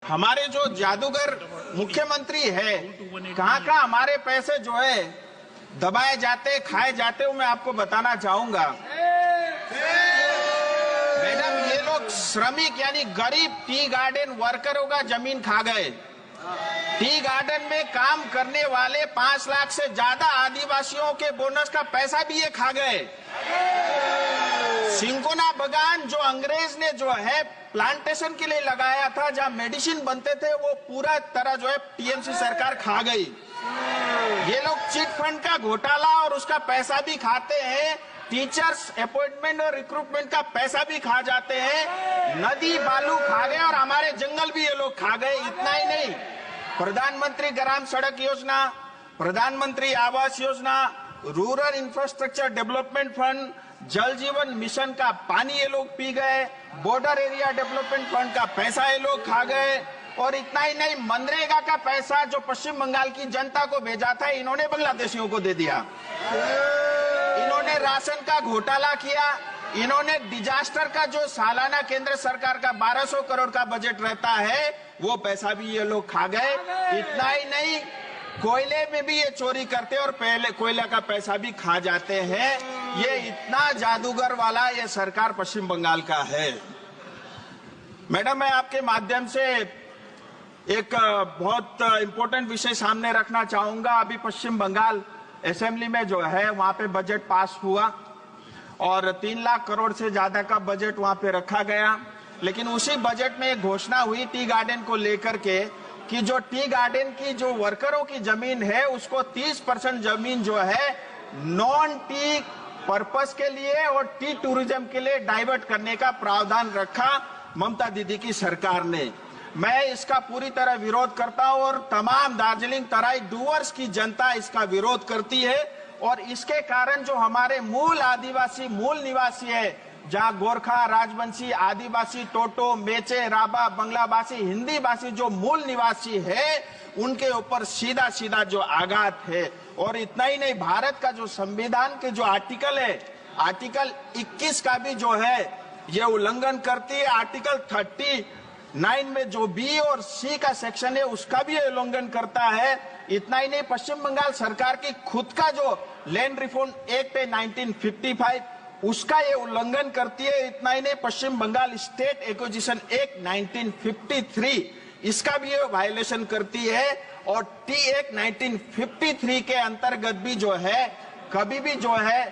हमारे जो जादूगर मुख्यमंत्री है, कहाँ हमारे पैसे जो है दबाए जाते, खाए जाते, वो मैं आपको बताना चाहूंगा। मैडम, ये लोग श्रमिक यानी गरीब टी गार्डन वर्करों का जमीन खा गए। टी गार्डन में काम करने वाले 5 लाख से ज्यादा आदिवासियों के बोनस का पैसा भी ये खा गए। सिंकोना बगान जो अंग्रेज ने जो है प्लांटेशन के लिए लगाया था, जहां मेडिसिन बनते थे, वो पूरा तरह जो है टीएमसी सरकार खा गई। ये लोग चिट फंड का घोटाला और उसका पैसा भी खाते हैं। टीचर्स अपॉइंटमेंट और रिक्रूटमेंट का पैसा भी खा जाते हैं। नदी बालू खा गए और हमारे जंगल भी ये लोग खा गए। इतना ही नहीं, प्रधानमंत्री ग्राम सड़क योजना, प्रधानमंत्री Awas Yojana, rural infrastructure development fund, जल जीवन मिशन का पानी ये लोग पी गए। बॉर्डर एरिया डेवलपमेंट फंड का पैसा ये लोग खा गए। और इतना ही नहीं, मनरेगा का पैसा जो पश्चिम बंगाल की जनता को भेजा था, इन्होंने बांग्लादेशियों को दे दिया। इन्होंने राशन का घोटाला किया। इन्होंने डिजास्टर का जो सालाना केंद्र सरकार का 1200 करोड़ का बजट रहता है, वो पैसा भी ये लोग खा गए। इतना ही नहीं, कोयले में भी ये चोरी करते और पहले कोयला का पैसा भी खा जाते हैं। ये इतना जादूगर वाला ये सरकार पश्चिम बंगाल का है। मैडम, मैं आपके माध्यम से एक बहुत इंपॉर्टेंट विषय सामने रखना चाहूंगा। अभी पश्चिम बंगाल असेंबली में जो है वहां पे बजट पास हुआ और 3 लाख करोड़ से ज्यादा का बजट वहां पे रखा गया। लेकिन उसी बजट में एक घोषणा हुई टी गार्डन को लेकर के कि जो टी गार्डन की जो वर्करों की जमीन है, उसको 30% जमीन जो है नॉन टी पर्पस के लिए और टी टूरिज्म के लिए डाइवर्ट करने का प्रावधान रखा ममता दीदी की सरकार ने। मैं इसका पूरी तरह विरोध करता हूं और तमाम दार्जिलिंग तराई डूवर्स की जनता इसका विरोध करती है। और इसके कारण जो हमारे मूल आदिवासी मूल निवासी है, जहां गोरखा, राजवंशी, आदिवासी, टोटो, मेचे, राभा, बंगलाभाषी, हिंदी भाषी जो मूल निवासी है, उनके ऊपर सीधा सीधा जो आघात है। और इतना ही नहीं, भारत का जो संविधान के जो आर्टिकल है, आर्टिकल 21 का भी जो है ये उल्लंघन करती है। आर्टिकल 39 में जो बी और सी का सेक्शन है, उसका भी उल्लंघन करता है। इतना ही नहीं, पश्चिम बंगाल सरकार की खुद का जो लैंड रिफॉर्म एक्ट है 1955, उसका ये उल्लंघन करती है। इतना ही नहीं, पश्चिम बंगाल स्टेट एक्विजिशन एक्ट 1953, इसका भी ये वायलेशन करती है। और टी एक्ट 1953 के अंतर्गत भी जो है कभी भी जो है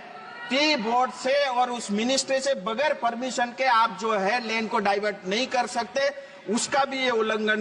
टी बोर्ड से और उस मिनिस्ट्री से बगैर परमिशन के आप जो है लैंड को डाइवर्ट नहीं कर सकते, उसका भी ये उल्लंघन